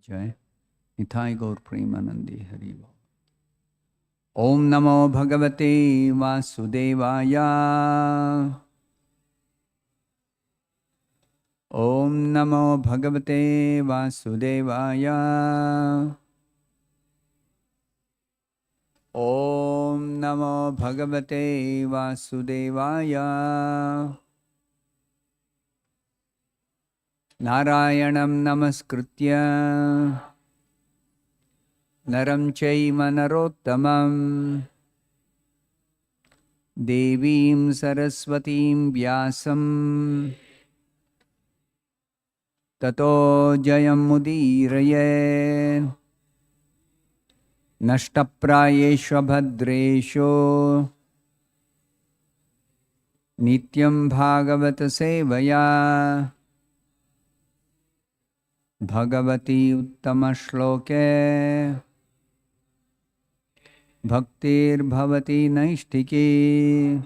Jai. Nithai Gaur Premanandi Hari Bol. Om Namo Bhagavate Vasudevaya. Om Namo Bhagavate Vasudevaya. Om Namo Bhagavate Vasudevaya. Narayanam Namaskritya Naram Chaiva Narottamam Devim Saraswatim Vyasam Tato Jayam Mudiraye Nashtaprayeshva Bhadresho Nityam Bhagavata Sevaya Bhagavati Uttama Shloke Bhaktir Bhavati Naishtiki.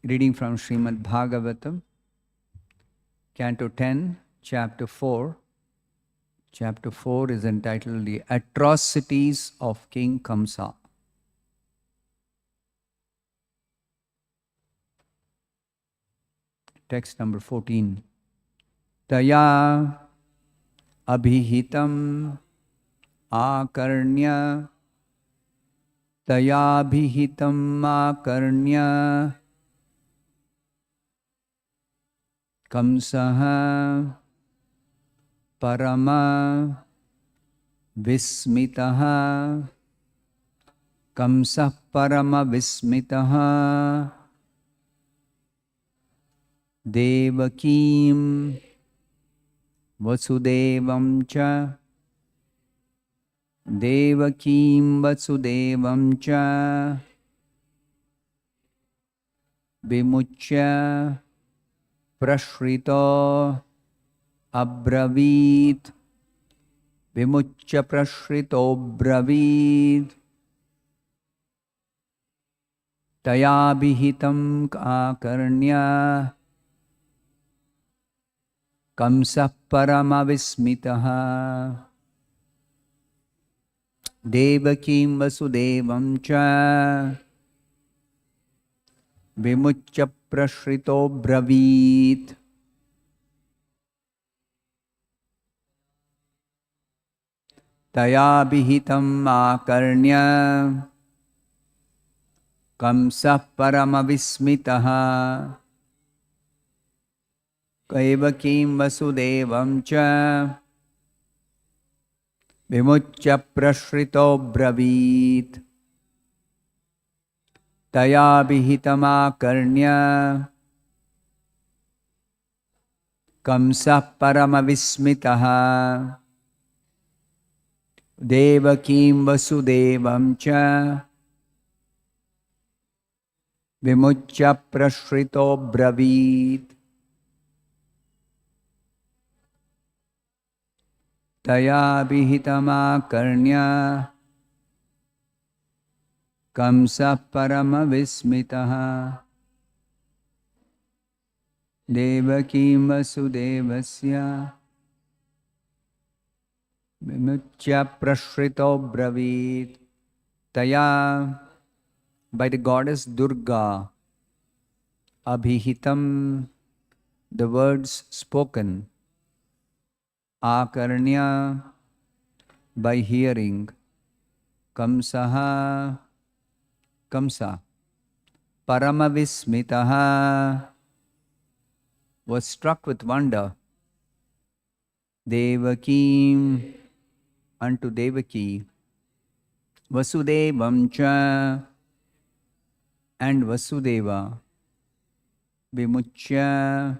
Reading from Srimad Bhagavatam, Canto 10, Chapter 4. Chapter 4 is entitled The Atrocities of King Kamsa. Text number 14. Taya abhihitam akarnya. Taya abhihitam akarnya. Kamsaha parama vismitaha. Kamsah parama vismitaha. Devakim Vasudevam cha. Devakim Vasudevam cha. Vimuchya Prashrito Abravit. Vimuchya Prashrito Abravit. Tayabhihitam akarnya. Kamsa paramavismitaha. Devakim Vasudevam cha. Vimuchya Prashrito Bravit. Tayabhihitam akarnya. Kamsa paramavismitaha. Kaivakim Vasudevam cha. Vimuchya Prashrito Bravit. Tayabhihitam Kamsa paramavismitaha. Devakim Vasudevam cha. Vimuchya Prashrito Bravit. Tayabhihitam Kamsa paramavismitaha. Devakim Vasudevasya. Vimuchya Prashrito Bravit. Taya, by the goddess Durga. Abhihitam, the words spoken. Akarnya, by hearing. Kamsaha, Kamsa. Paramavismitaha, was struck with wonder. Devakim, unto Devaki. Vasudevam cha, and Vasudeva. Vimuchya,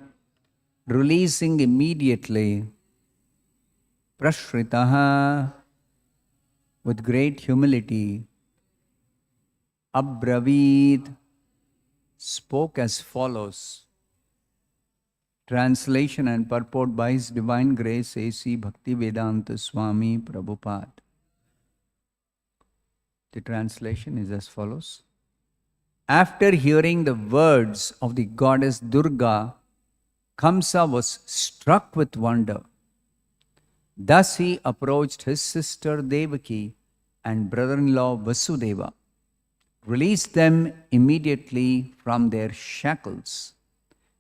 releasing immediately. Prashritaha, with great humility. Abravit, spoke as follows. Translation and purport by His Divine Grace A.C. Bhaktivedanta Swami Prabhupada. The translation is as follows. After hearing the words of the goddess Durga, Kamsa was struck with wonder. Thus he approached his sister Devaki and brother-in-law Vasudeva, released them immediately from their shackles,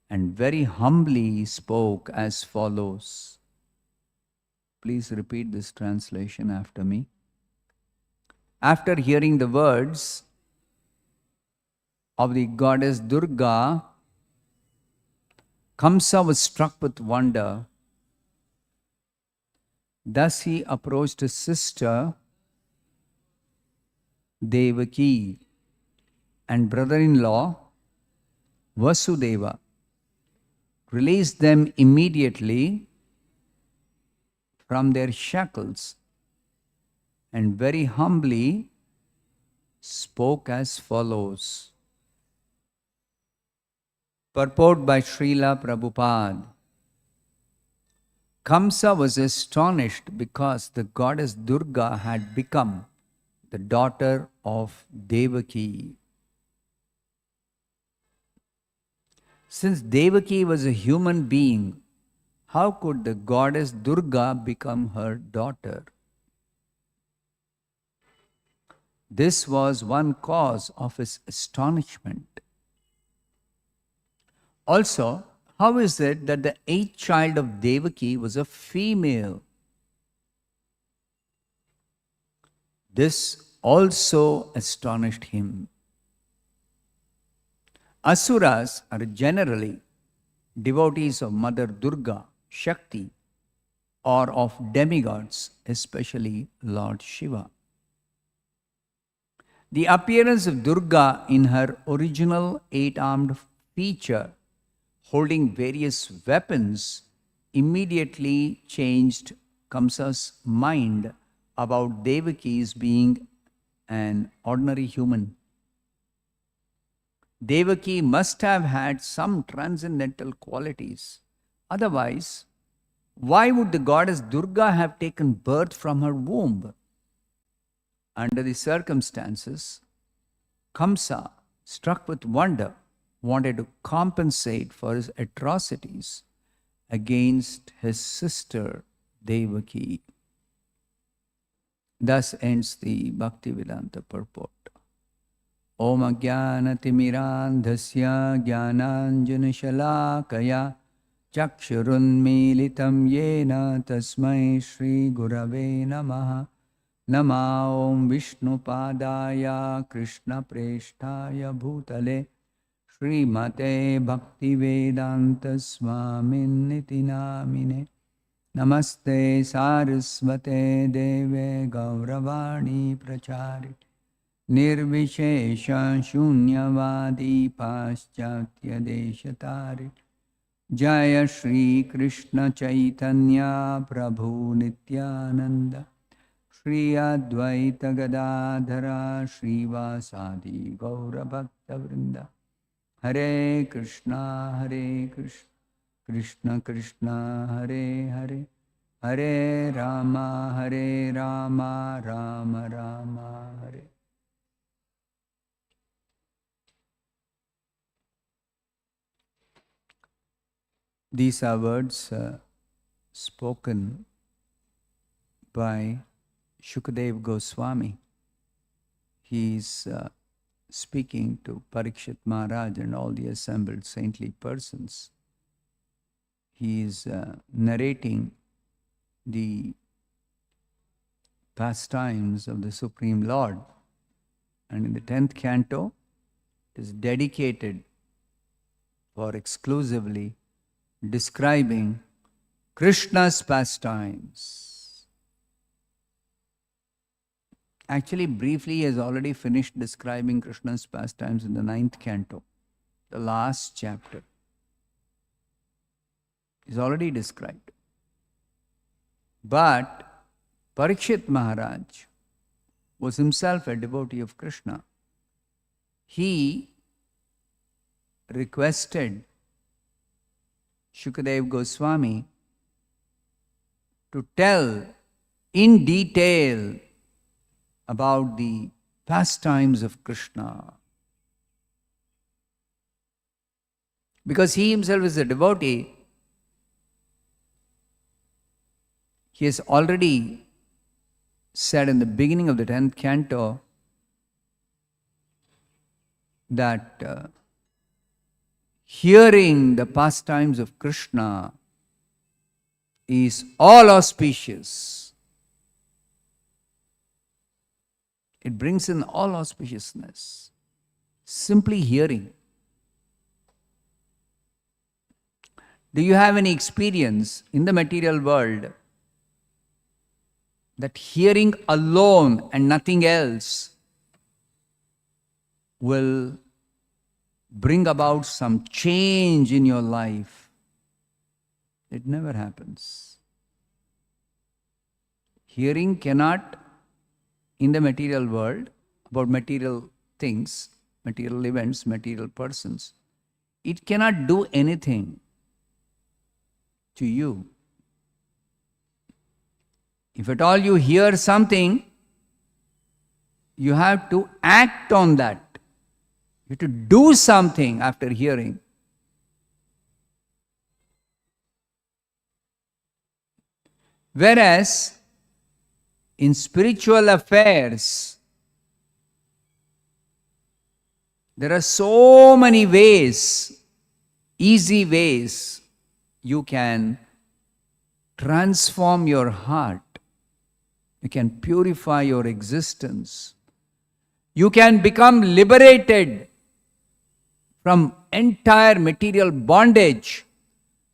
and very humbly spoke as follows. Please repeat this translation after me. After hearing the words of the goddess Durga, Kamsa was struck with wonder. Thus he approached his sister Devaki and brother-in-law Vasudeva, released them immediately from their shackles, and very humbly spoke as follows. Purport by Srila Prabhupada. Kamsa was astonished because the goddess Durga had become the daughter of Devaki. Since Devaki was a human being, how could the goddess Durga become her daughter? This was one cause of his astonishment. Also, how is it that the eighth child of Devaki was a female? This also astonished him. Asuras are generally devotees of Mother Durga, Shakti, or of demigods, especially Lord Shiva. The appearance of Durga in her original eight-armed feature, holding various weapons, immediately changed Kamsa's mind about Devaki's being an ordinary human. Devaki must have had some transcendental qualities. Otherwise, why would the goddess Durga have taken birth from her womb? Under the circumstances, Kamsa, struck with wonder, wanted to compensate for his atrocities against his sister Devaki. Thus ends the Bhaktivedanta purport. Om Ajnanatimmirandhasya Jnananjanashalakaya Chakshurunmilitam Yena Tasmai Shri Gurave Namaha. Nama Om Vishnupadaya Krishna Preshtaya Bhutale Srimate Bhaktivedanta Swaminiti Namine. Namaste Saraswate Deve Gauravani Prachari Nirvishesha Shunyavadi Paschatya Deshatari Jaya Shri Krishna Chaitanya Prabhu Nityananda Shri Advaita Gadadhara Shri Vasadi Gaura Bhakta Vrinda Hare Krishna Krishna Krishna Hare Hare Hare Rama Rama Rama Hare. These are words spoken by Shukadeva Goswami. He is speaking to Parikshit Maharaj and all the assembled saintly persons. He is narrating the pastimes of the Supreme Lord. And in the 10th canto, it is dedicated for exclusively describing Krishna's pastimes. Actually, briefly, he has already finished describing Krishna's pastimes in the 9th canto, the last chapter. Is already described. But Parikshit Maharaj was himself a devotee of Krishna. He requested Shukadeva Goswami to tell in detail about the pastimes of Krishna. Because he himself is a devotee, He has already said in the beginning of the 10th canto that hearing the pastimes of Krishna is all auspicious. It brings in all auspiciousness. Simply hearing. Do you have any experience in the material world that hearing alone and nothing else will bring about some change in your life? It never happens. Hearing cannot, in the material world, about material things, material events, material persons, it cannot do anything to you. If at all you hear something, you have to act on that. You have to do something after hearing. Whereas in spiritual affairs, there are so many ways, easy ways, you can transform your heart. You can purify your existence. You can become liberated from entire material bondage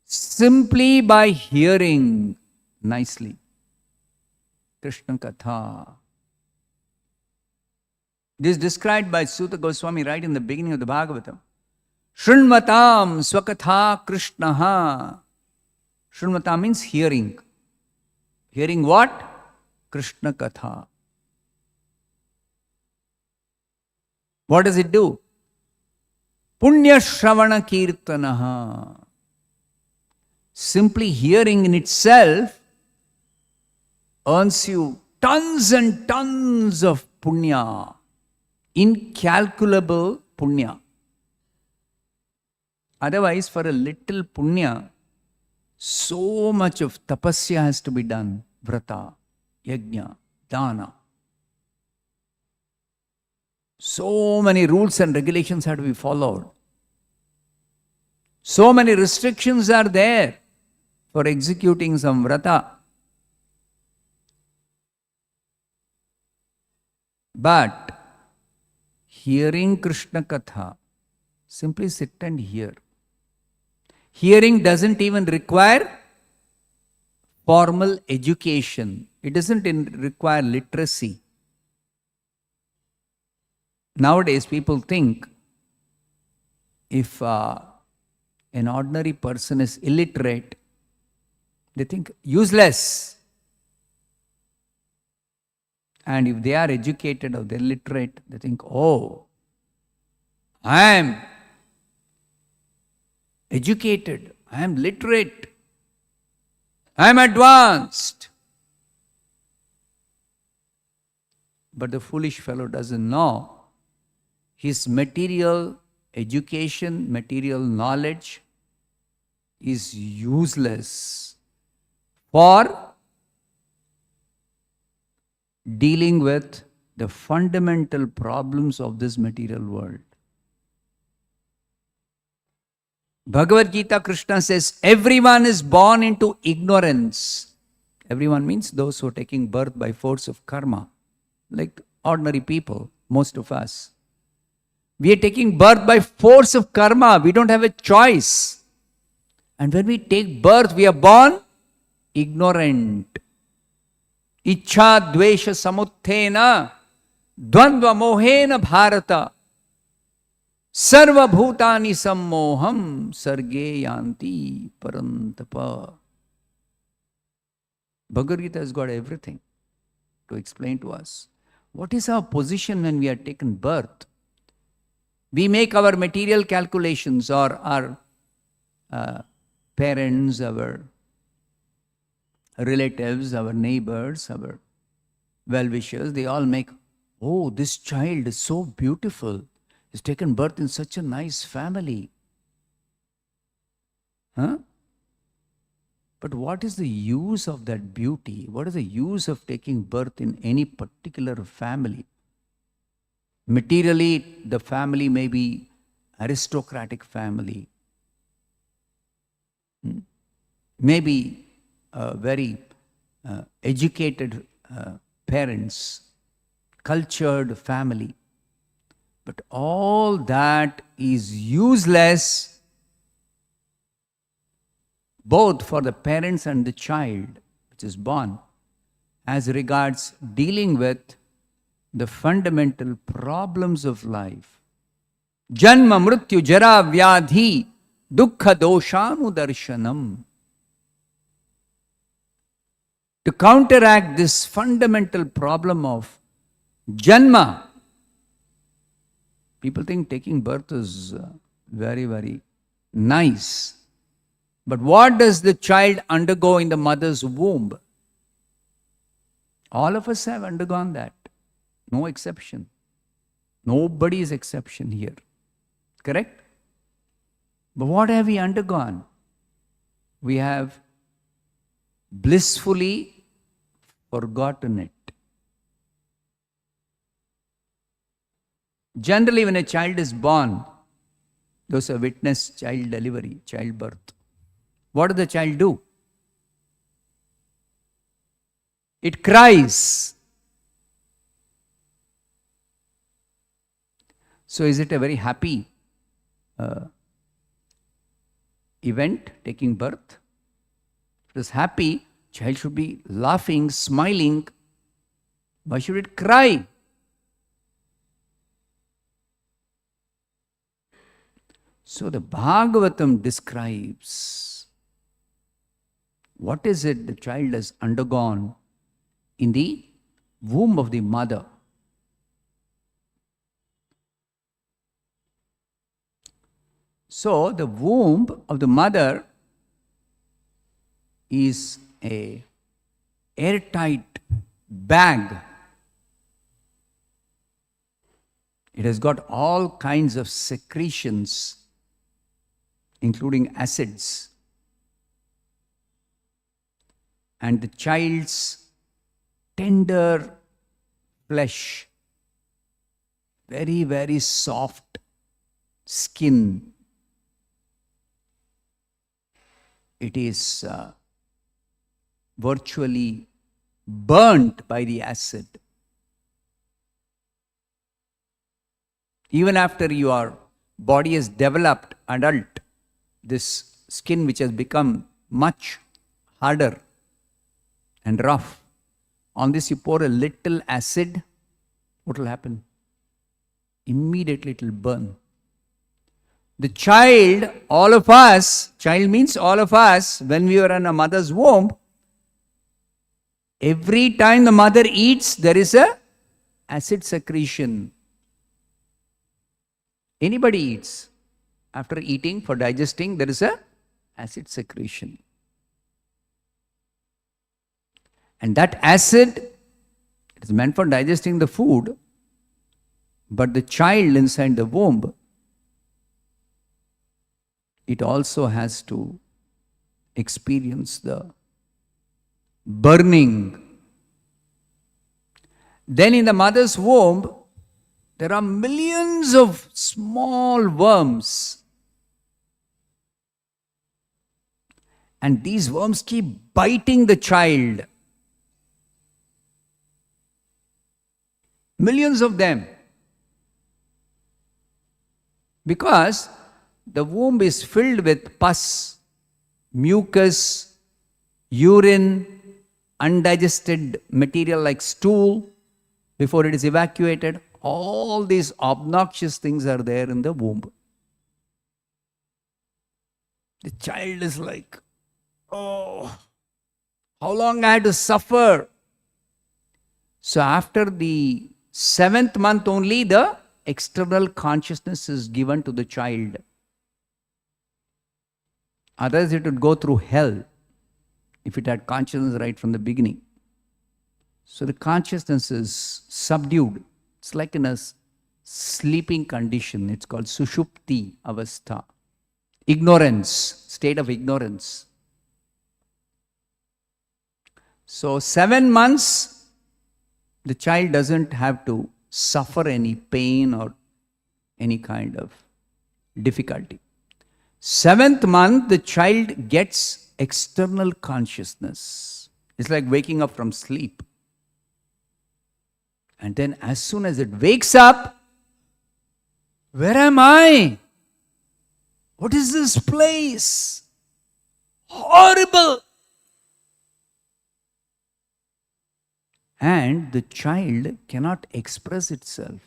simply by hearing nicely. Krishna Katha. This is described by Suta Goswami right in the beginning of the Bhagavatam. Shrunvatam swakatha Krishnaha. Shrunvatam means hearing. Hearing what? Krishna Katha. What does it do? Punya Shravana Kirtanaha. Simply hearing in itself earns you tons and tons of punya. Incalculable punya. Otherwise, for a little punya, so much of tapasya has to be done. Vrata, yajna, dana. So many rules and regulations have to be followed. So many restrictions are there for executing some vrata. But hearing Krishna Katha, simply sit and hear. Hearing doesn't even require formal education. It doesn't require literacy. Nowadays, people think if an ordinary person is illiterate, they think useless. And if they are educated or they're literate, they think, oh, I am educated, I am literate, I am advanced. But the foolish fellow doesn't know his material education, material knowledge is useless for dealing with the fundamental problems of this material world. Bhagavad Gita, Krishna says, everyone is born into ignorance. Everyone means those who are taking birth by force of karma, like ordinary people, most of us. We are taking birth by force of karma. We don't have a choice. And when we take birth, we are born ignorant. Ichha dvesha samuthena dvandva mohena bharata sarva bhutani sammoham sarge yanti parantapa. Bhagavad Gita has got everything to explain to us. What is our position when we are taken birth? We make our material calculations, or our parents, our relatives, our neighbors, our well-wishers, they all make, oh, this child is so beautiful. He's taken birth in such a nice family. Huh? But what is the use of that beauty? What is the use of taking birth in any particular family? Materially, the family may be aristocratic family, maybe very educated parents, cultured family. But all that is useless both for the parents and the child which is born as regards dealing with the fundamental problems of life. Janma, mrityu, jara, vyadhi, dukkha, doshanu darshanam. To counteract this fundamental problem of janma, people think taking birth is very, very nice. But what does the child undergo in the mother's womb? All of us have undergone that. No exception. Nobody is exception here. Correct? But what have we undergone? We have blissfully forgotten it. Generally, when a child is born, those who have witnessed child delivery, childbirth, what does the child do? It cries. So is it a very happy event, taking birth? If it is happy, child should be laughing, smiling. Why should it cry? So the Bhagavatam describes what is it the child has undergone in the womb of the mother. So the womb of the mother is a airtight bag. It has got all kinds of secretions, including acids. And the child's tender flesh, very, very soft skin, it is virtually burnt by the acid. Even after your body has developed adult, this skin which has become much harder and rough, on this you pour a little acid, what will happen? Immediately it will burn. The child, all of us, child means all of us, when we were in a mother's womb, every time the mother eats, there is a acid secretion. Anybody eats, after eating, for digesting, there is a acid secretion. And that acid, it is meant for digesting the food, but the child inside the womb, it also has to experience the burning. Then in the mother's womb, there are millions of small worms. And these worms keep biting the child. Millions of them. Because the womb is filled with pus, mucus, urine, undigested material like stool before it is evacuated. All these obnoxious things are there in the womb. The child is like, oh, how long I had to suffer. So after the 7th month only, the external consciousness is given to the child. Otherwise it would go through hell if it had consciousness right from the beginning. So the consciousness is subdued. It's like in a sleeping condition. It's called sushupti avastha. Ignorance, state of ignorance. So 7 months, the child doesn't have to suffer any pain or any kind of difficulty. 7th month, the child gets external consciousness. It's like waking up from sleep. And then as soon as it wakes up, where am I? What is this place? Horrible! And the child cannot express itself.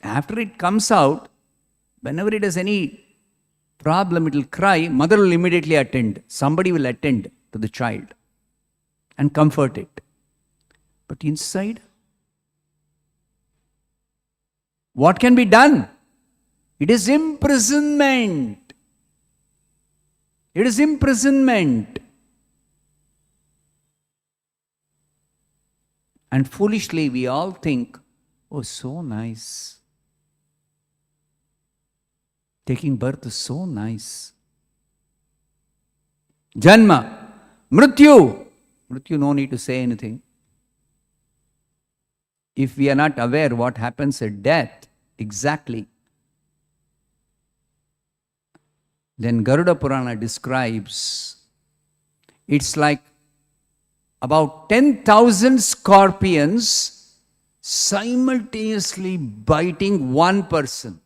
After it comes out, whenever it has any problem, it will cry, mother will immediately attend. Somebody will attend to the child and comfort it. But inside, what can be done? It is imprisonment. It is imprisonment. And foolishly, we all think, oh, so nice. Taking birth is so nice. Janma, Mrityu. Mrityu, no need to say anything. If we are not aware what happens at death, exactly, then Garuda Purana describes, it's like about 10,000 scorpions simultaneously biting one person.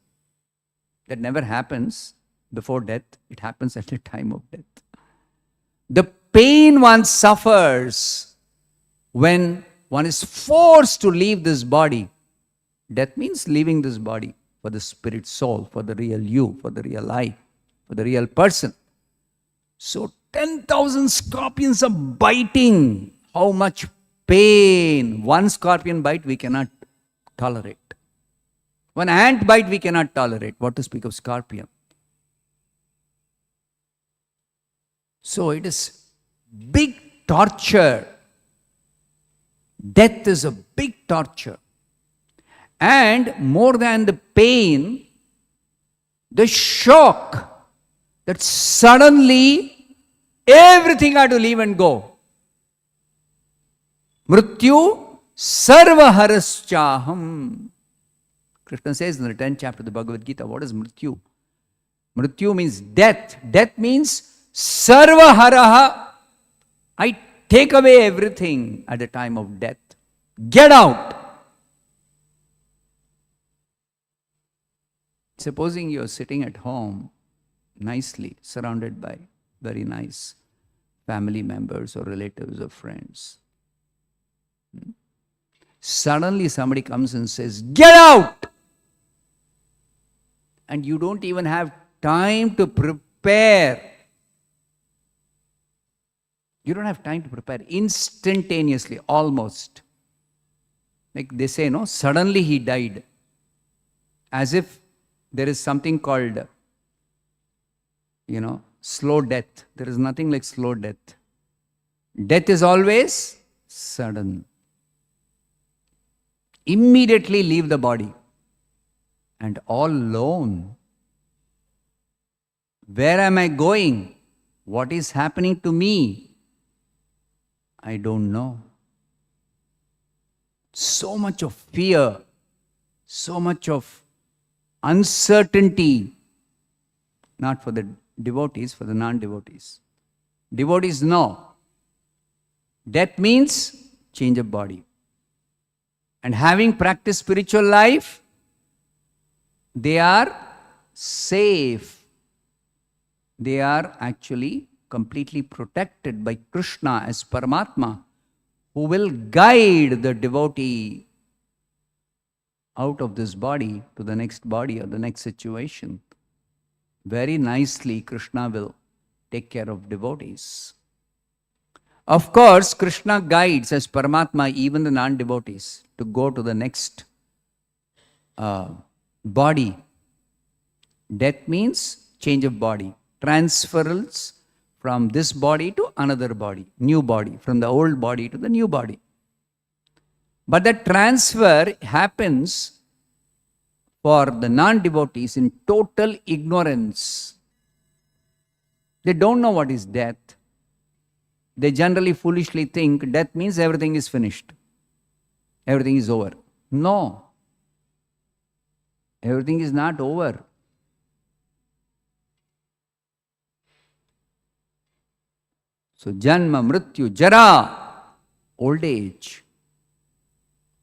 That never happens before death. It happens at the time of death. The pain one suffers when one is forced to leave this body. Death means leaving this body for the spirit soul, for the real you, for the real I, for the real person. So 10,000 scorpions are biting. How much pain? One scorpion bite we cannot tolerate. One ant bite we cannot tolerate. What to speak of scorpion? So it is big torture. Death is a big torture. And more than the pain, the shock that suddenly everything had to leave and go. Mrityu sarvaharaschaham. Krishna says in the 10th chapter of the Bhagavad Gita, what is Mrityu? Mrityu means death. Death means sarvaharaha. I take away everything at the time of death. Get out. Supposing you are sitting at home, nicely, surrounded by very nice family members or relatives or friends. Suddenly somebody comes and says, get out! And you don't even have time to prepare. You don't have time to prepare. Instantaneously, almost. Like they say, no, suddenly he died. As if there is something called, slow death. There is nothing like slow death. Death is always sudden. Immediately leave the body. And all alone. Where am I going? What is happening to me? I don't know. So much of fear, so much of uncertainty, not for the devotees, for the non-devotees. Devotees know. Death means change of body. And having practiced spiritual life, they are safe. They are actually completely protected by Krishna as Paramatma, who will guide the devotee out of this body to the next body or the next situation. Very nicely, Krishna will take care of devotees. Of course, Krishna guides as Paramatma even the non-devotees to go to the next body. Death means change of body. Transference from this body to another body, new body, from the old body to the new body. But that transfer happens for the non-devotees in total ignorance. They don't know what is death. they generally foolishly think death means everything is finished. Everything is over. No. Everything is not over. So, Janma, Mrityu, Jara, old age.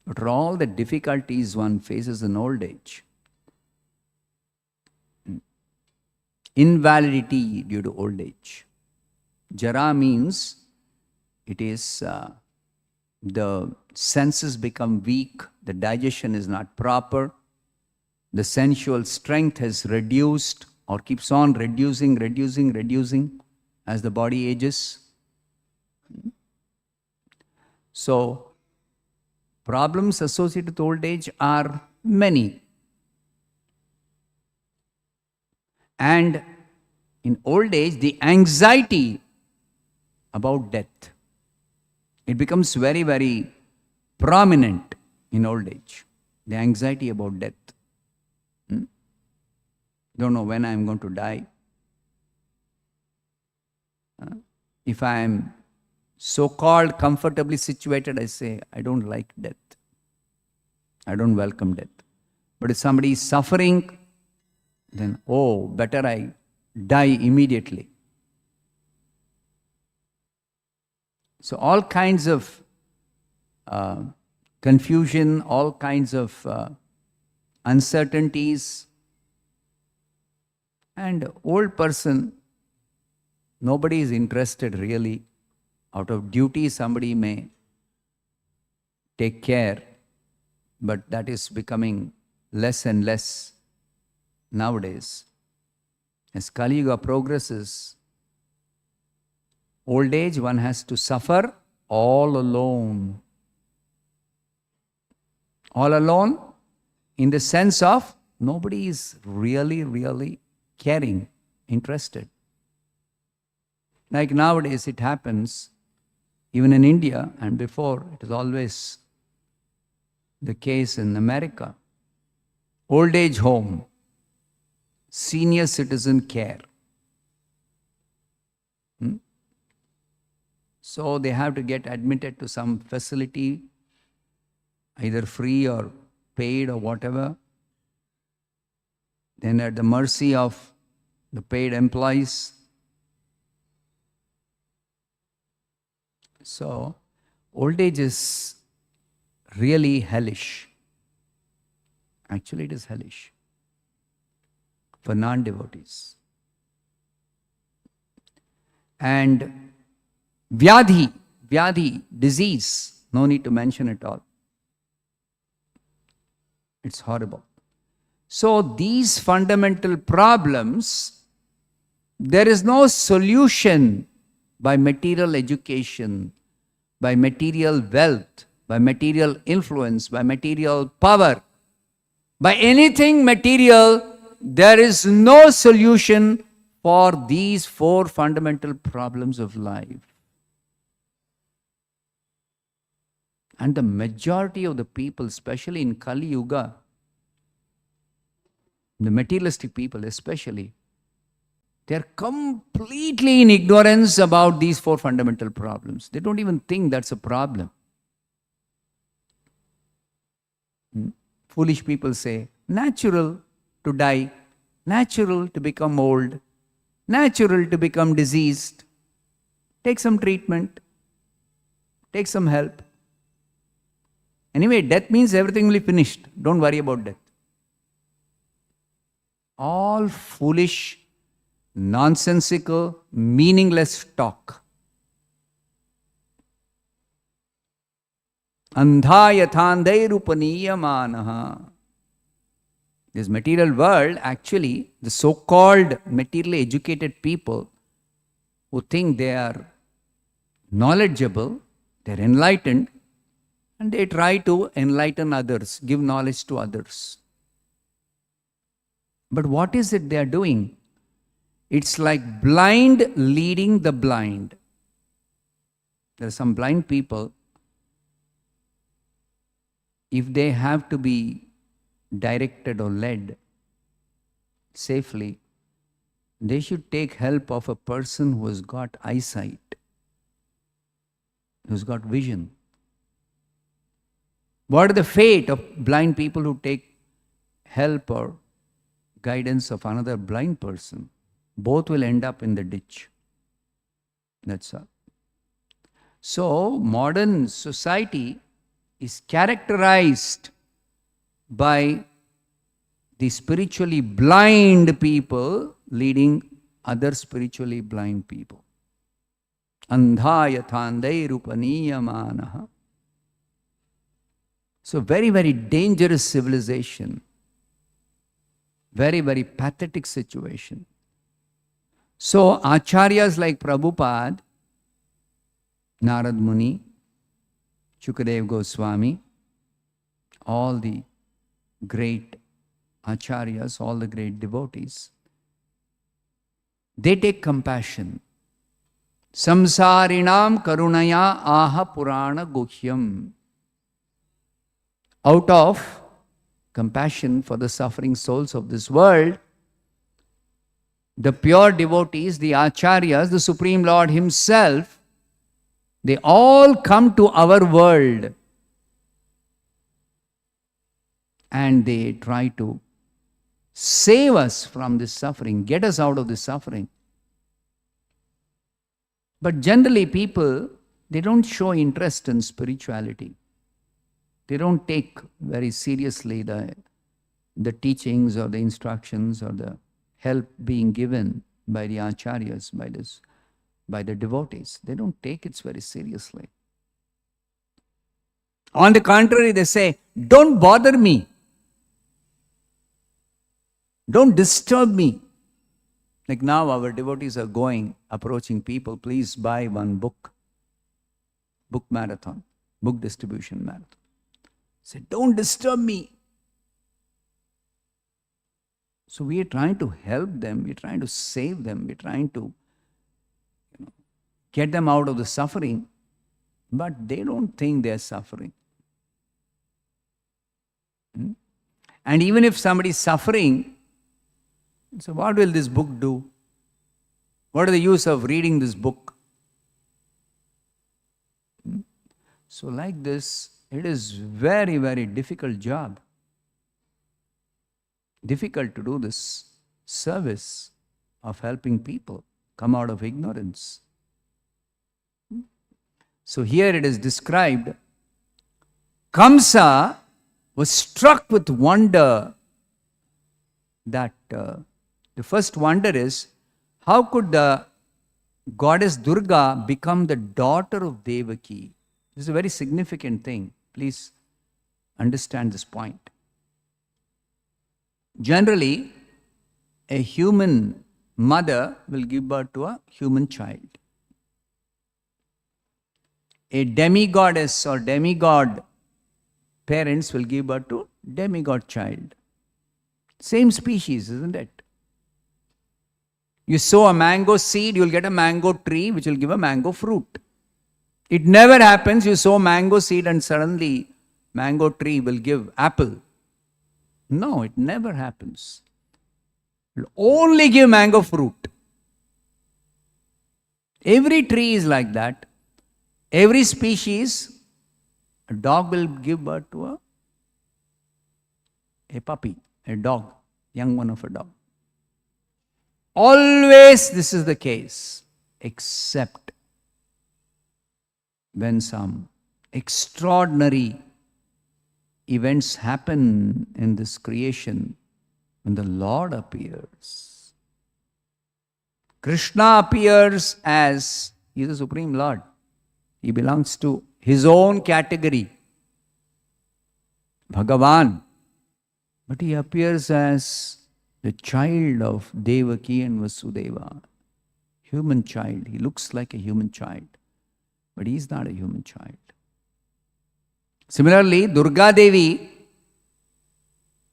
What are all the difficulties one faces in old age? Invalidity due to old age. Jara means it is the senses become weak, the digestion is not proper, the sensual strength has reduced or keeps on reducing as the body ages. So, problems associated with old age are many. And in old age, the anxiety about death, it becomes very, very prominent in old age. The anxiety about death. Don't know when I am going to die. If I am so-called comfortably situated, I say, I don't like death. I don't welcome death. But if somebody is suffering, then, oh, better I die immediately. So all kinds of confusion, all kinds of uncertainties. And old person, nobody is interested really. Out of duty, somebody may take care, but that is becoming less and less nowadays. As Kali Yuga progresses, old age, one has to suffer all alone. All alone in the sense of nobody is really caring, interested. Like nowadays it happens, even in India and before, it is always the case in America. Old age home, senior citizen care. So they have to get admitted to some facility, either free or paid or whatever. Then at the mercy of the paid employees. So old age is really hellish. Actually, it is hellish for non-devotees. And Vyadhi, disease, no need to mention it all. It's horrible. So these fundamental problems, there is no solution by material education, by material wealth, by material influence, by material power, by anything material. There is no solution for these four fundamental problems of life. And the majority of the people, especially in Kali Yuga, the materialistic people especially, they are completely in ignorance about these four fundamental problems. They don't even think that's a problem. Foolish people say, natural to die, natural to become old, natural to become diseased. Take some treatment, take some help. Anyway, death means everything will be finished. Don't worry about death. All foolish, nonsensical, meaningless talk. Andha yathandai rupaniyamanaha. This material world, actually, the so-called materially educated people who think they are knowledgeable, they are enlightened, and they try to enlighten others, give knowledge to others. But what is it they are doing? It's like blind leading the blind. There are some blind people, if they have to be directed or led safely, they should take help of a person who has got eyesight. who's got vision. What are the fate of blind people who take help or guidance of another blind person? Both will end up in the ditch. That's all. So, modern society is characterized by the spiritually blind people leading other spiritually blind people. Andhaya thandai rupaniyamanaha. So, very, very dangerous civilization. Very, very pathetic situation. So, acharyas like Prabhupada, Narad Muni, Shukadev Goswami, all the great acharyas, all the great devotees, they take compassion. Samsarinam karunaya aha purana guhyam. Out of compassion for the suffering souls of this world, the pure devotees, the acharyas, the Supreme Lord Himself, they all come to our world and they try to save us from this suffering, get us out of this suffering. But generally people, they don't show interest in spirituality. They don't take very seriously the teachings or the instructions or the help being given by the acharyas, by the devotees. They don't take it very seriously. On the contrary, they say, don't bother me. Don't disturb me. Like now our devotees are approaching people, please buy one book marathon, book distribution marathon. Say, don't disturb me. So we are trying to help them, we're trying to save them, we're trying to get them out of the suffering, but they don't think they're suffering. And even if somebody is suffering, so what will this book do? What is the use of reading this book? So like this, it is very, very difficult job. Difficult to do this service of helping people come out of ignorance. So here it is described, Kamsa was struck with wonder that the first wonder is, how could the goddess Durga become the daughter of Devaki? This is a very significant thing. Please understand this point. Generally, a human mother will give birth to a human child. A demigoddess or demigod parents will give birth to demigod child. Same species, isn't it? You sow a mango seed, you will get a mango tree which will give a mango fruit. It never happens you sow mango seed and suddenly mango tree will give apple. No, it never happens. It will only give mango fruit. Every tree is like that. Every species, a dog will give birth to a puppy, a dog, young one of a dog. Always this is the case, except when some extraordinary events happen in this creation, when the Lord appears. Krishna appears as He is the Supreme Lord. He belongs to His own category, Bhagavan. But He appears as the child of Devaki and Vasudeva. Human child. He looks like a human child. But He is not a human child. Similarly, Durga Devi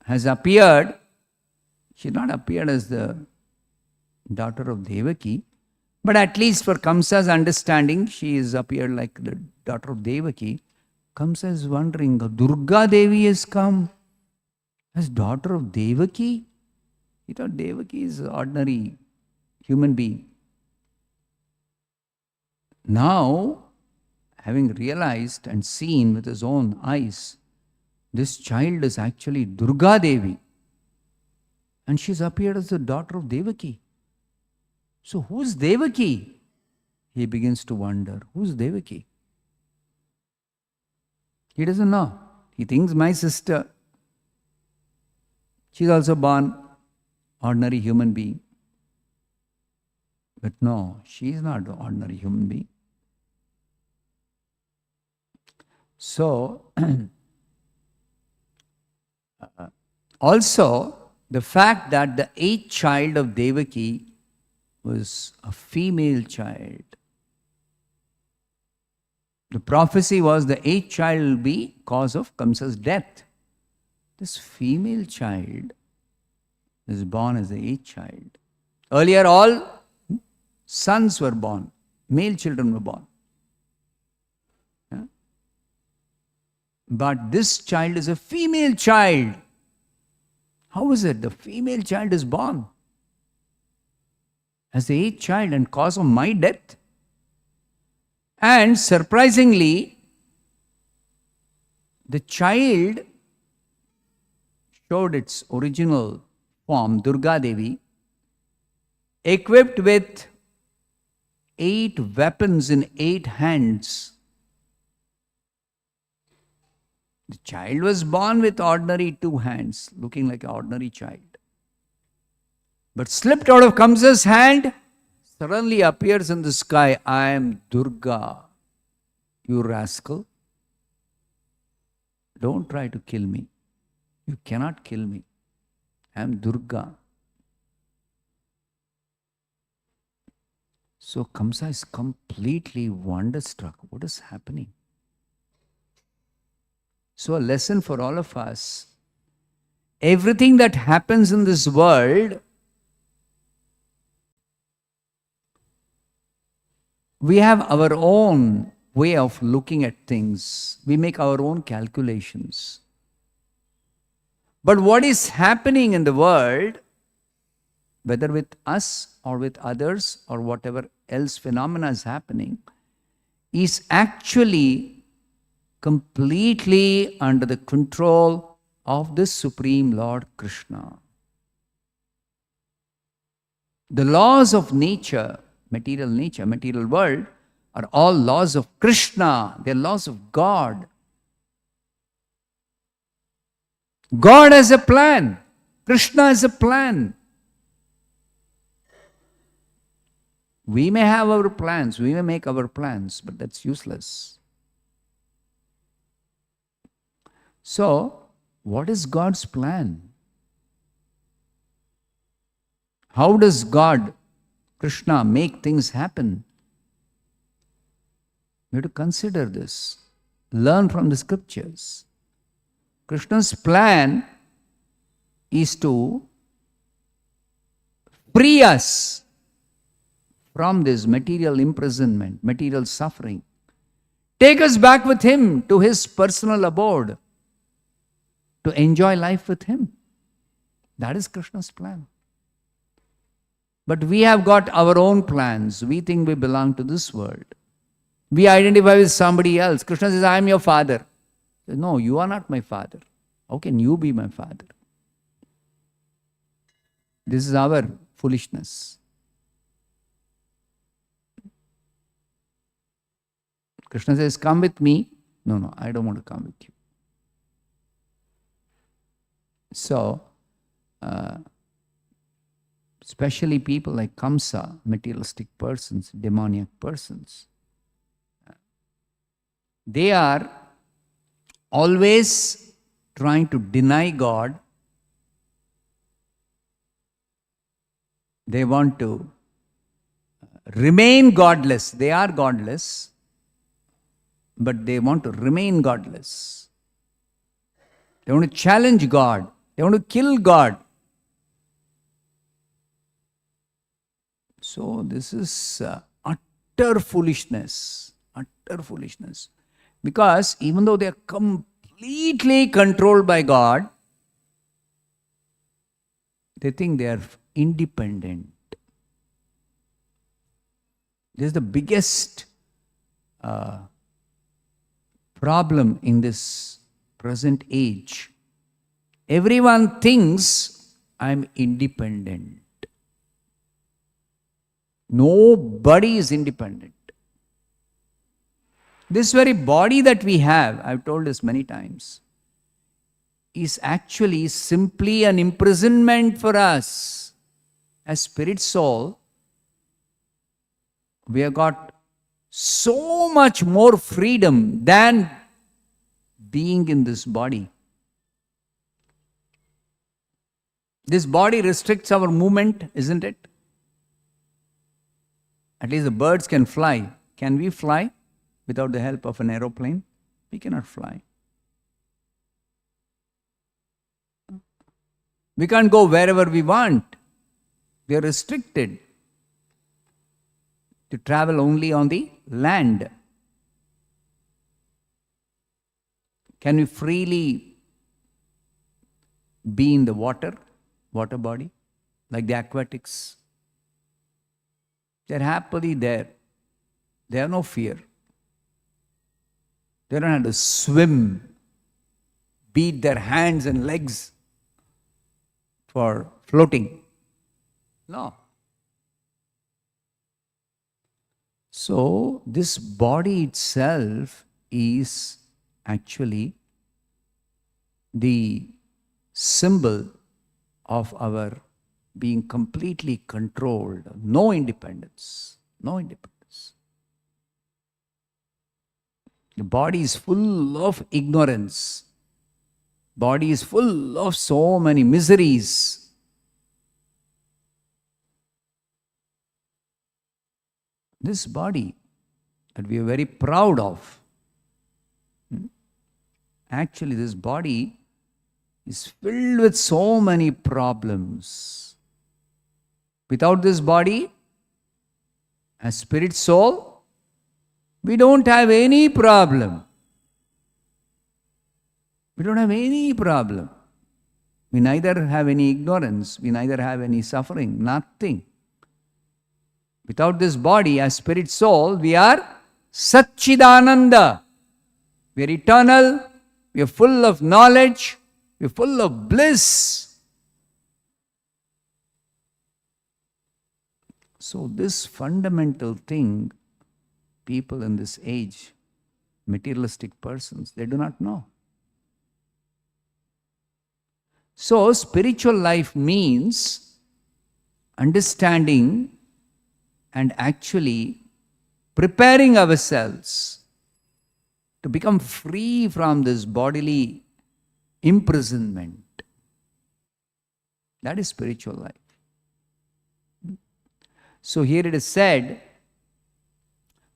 has appeared. She has not appeared as the daughter of Devaki, but at least for Kamsa's understanding, she has appeared like the daughter of Devaki. Kamsa is wondering, Durga Devi has come as daughter of Devaki? He thought Devaki is an ordinary human being. Now, having realized and seen with his own eyes, this child is actually Durga Devi. And she's appeared as the daughter of Devaki. So who's Devaki? He begins to wonder, who's Devaki? He doesn't know. He thinks my sister. She's also born ordinary human being. But no, she is not an ordinary human being. So, also, the fact that the eighth child of Devaki was a female child. The prophecy was the eighth child will be cause of Kamsa's death. This female child is born as the eighth child. Earlier all sons were born, male children were born. Yeah? But this child is a female child. How is it the female child is born as the eighth child and cause of my death? And surprisingly, the child showed its original form, Durga Devi, equipped with 8 weapons in 8 hands. The child was born with ordinary 2 hands, looking like an ordinary child. But slipped out of Kamsa's hand, suddenly appears in the sky, I am Durga, you rascal. Don't try to kill me. You cannot kill me. I am Durga. So Kamsa is completely wonderstruck. What is happening? So a lesson for all of us. Everything that happens in this world, we have our own way of looking at things. We make our own calculations. But what is happening in the world, whether with us or with others or whatever else phenomena is happening, is actually completely under the control of the Supreme Lord Krishna. The laws of nature, material world, are all laws of Krishna. They are laws of God. God has a plan. Krishna has a plan. We may have our plans, we may make our plans, but that's useless. So, what is God's plan? How does God, Krishna, make things happen? We have to consider this. Learn from the scriptures. Krishna's plan is to free us from this material imprisonment, material suffering. Take us back with Him to His personal abode, to enjoy life with Him. That is Krishna's plan. But we have got our own plans. We think we belong to this world. We identify with somebody else. Krishna says, I am your father. Says, no, you are not my father. How can you be my father? This is our foolishness. Krishna says, come with me. No, I don't want to come with you. So, especially people like Kamsa, materialistic persons, demoniac persons, they are always trying to deny God. They want to remain godless. They are godless, but they want to remain godless. They want to challenge God. They want to kill God. So this is utter foolishness. Utter foolishness. Because even though they are completely controlled by God, they think they are independent. This is the biggest problem in this present age. Everyone thinks I'm independent. Nobody is independent. This very body that we have, I've told this many times, is actually simply an imprisonment for us. As spirit soul, we have got so much more freedom than being in this body. This body restricts our movement, isn't it? At least the birds can fly. Can we fly without the help of an aeroplane? We cannot fly. We can't go wherever we want. We are restricted to travel only on the land. Can we freely be in the water body, like the aquatics? They're happily there. They have no fear. They don't have to swim, beat their hands and legs for floating. No. So, this body itself is actually the symbol of our being completely controlled. No independence. No independence. The body is full of ignorance. Body is full of so many miseries. This body that we are very proud of, actually this body is filled with so many problems. Without this body, as spirit soul, we don't have any problem. We don't have any problem. We neither have any ignorance, we neither have any suffering, nothing. Without this body, as spirit soul, we are Satchidananda. We are eternal, we are full of knowledge, we are full of bliss. So this fundamental thing, people in this age, materialistic persons, they do not know. So spiritual life means understanding and actually preparing ourselves to become free from this bodily imprisonment. That is spiritual life. So here it is said,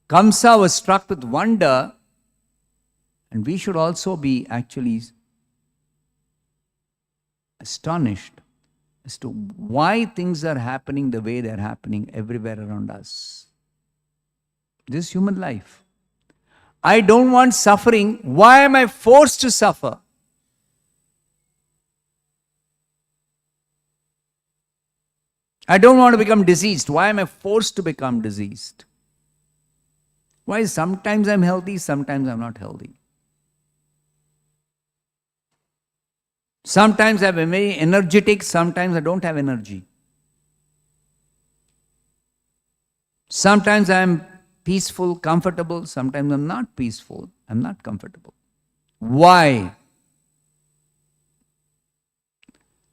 Kamsa was struck with wonder, and we should also be actually astonished as to why things are happening the way they are happening everywhere around us. This is human life. I don't want suffering. Why am I forced to suffer? I don't want to become diseased. Why am I forced to become diseased? Why sometimes I'm healthy, sometimes I'm not healthy? Sometimes I'm very energetic, sometimes I don't have energy. Sometimes I'm peaceful, comfortable, sometimes I'm not peaceful, I'm not comfortable. Why?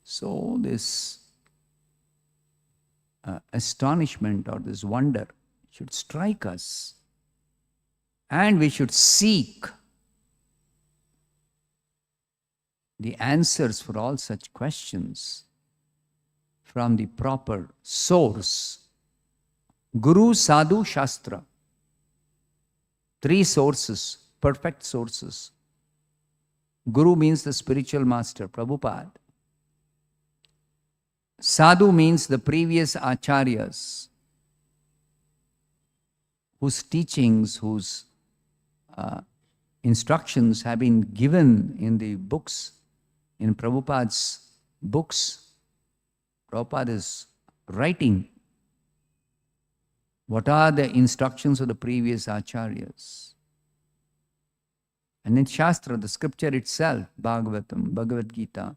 So this astonishment or this wonder should strike us, and we should seek the answers for all such questions from the proper source. Guru, Sadhu, Shastra. 3 sources, perfect sources. Guru means the spiritual master, Prabhupada. Sadhu means the previous acharyas, whose teachings, whose instructions have been given in the books, in Prabhupada's books. Prabhupada is writing what are the instructions of the previous acharyas. And in Shastra, the scripture itself, Bhagavatam, Bhagavad Gita,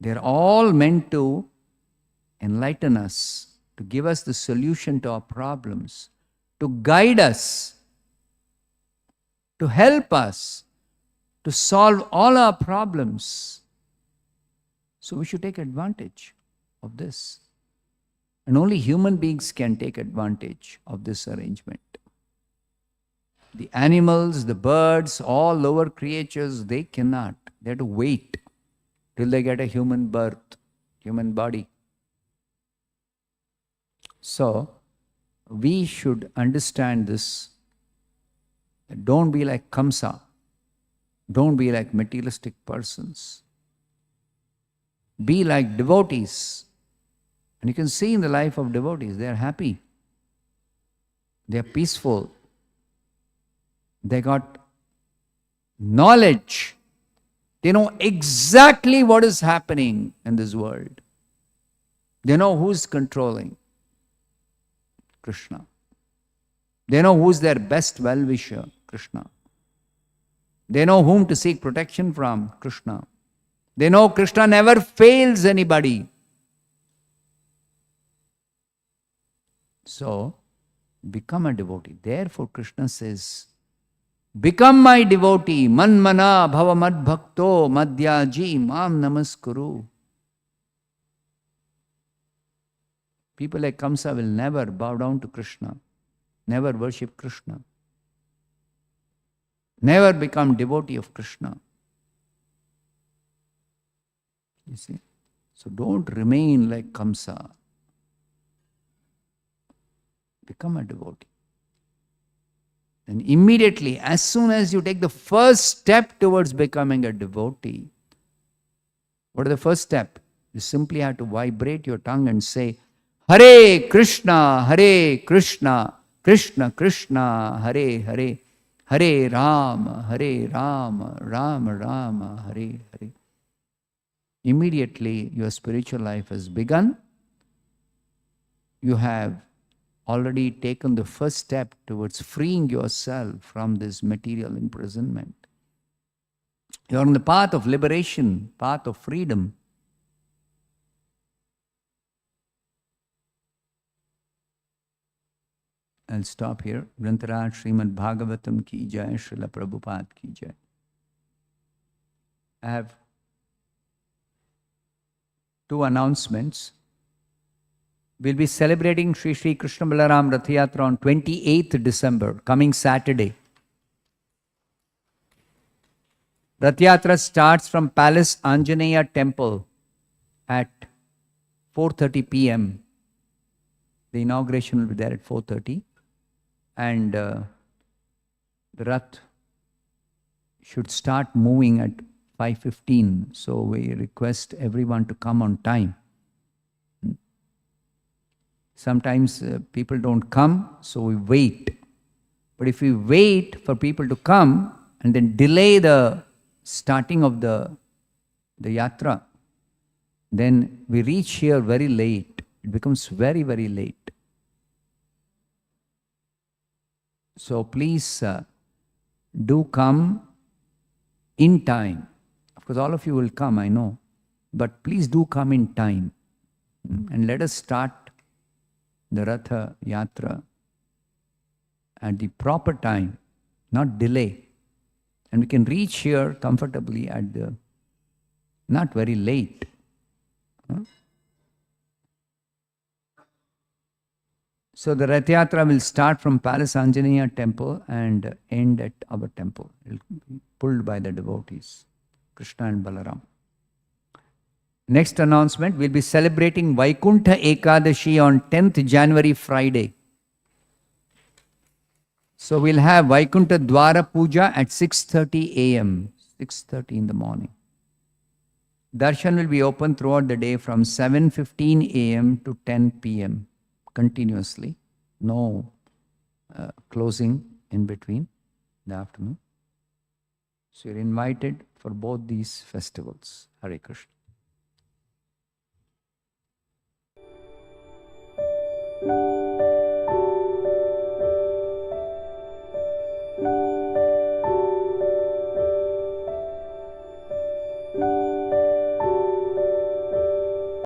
they're all meant to enlighten us, to give us the solution to our problems, to guide us, to help us, to solve all our problems. So we should take advantage of this. And only human beings can take advantage of this arrangement. The animals, the birds, all lower creatures, they cannot. They have to wait till they get a human birth, human body. So, we should understand this. Don't be like Kamsa. Don't be like materialistic persons. Be like devotees. And you can see in the life of devotees, they are happy. They are peaceful. They got knowledge. They know exactly what is happening in this world. They know who's controlling. Krishna. They know who's their best well-wisher. Krishna. They know whom to seek protection from. Krishna. They know Krishna never fails anybody. So, become a devotee. Therefore, Krishna says, become my devotee. Manmana bhava mad bhakto madhyaji mam namaskuru. People like Kamsa will never bow down to Krishna, never worship Krishna, never become devotee of Krishna. You see? So don't remain like Kamsa. Become a devotee. And immediately, as soon as you take the first step towards becoming a devotee, what is the first step? You simply have to vibrate your tongue and say, Hare Krishna, Krishna Krishna, Hare Hare, Hare Rama, Rama Rama, Hare Hare. Immediately, your spiritual life has begun. You have already taken the first step towards freeing yourself from this material imprisonment. You're on the path of liberation, path of freedom. I'll stop here. Grantaraj Srimad Bhagavatam ki jai, Srila Prabhupada ki jai. I have two announcements. We'll be celebrating Sri Sri Krishna Balaram Rath Yatra on 28th December, coming Saturday. Rath Yatra starts from Palace Anjaneya Temple at 4:30 p.m. The inauguration will be there at 4:30. And the Rath should start moving at 5:15. So we request everyone to come on time. Sometimes people don't come, so we wait. But if we wait for people to come and then delay the starting of the yatra, then we reach here very late. It becomes very, very late. So please do come in time. Of course, all of you will come, I know. But please do come in time. And let us start the Ratha Yatra at the proper time, not delay. And we can reach here comfortably at the, not very late. So the Rath Yatra will start from Palace Anjaneya Temple and end at our temple. It will be pulled by the devotees, Krishna and Balaram. Next announcement, we'll be celebrating Vaikuntha Ekadashi on 10th January, Friday. So we'll have Vaikuntha Dwara Puja at 6:30 a.m., 6:30 in the morning. Darshan will be open throughout the day from 7:15 a.m. to 10 p.m. continuously. No closing in between in the afternoon. So you're invited for both these festivals. Hare Krishna.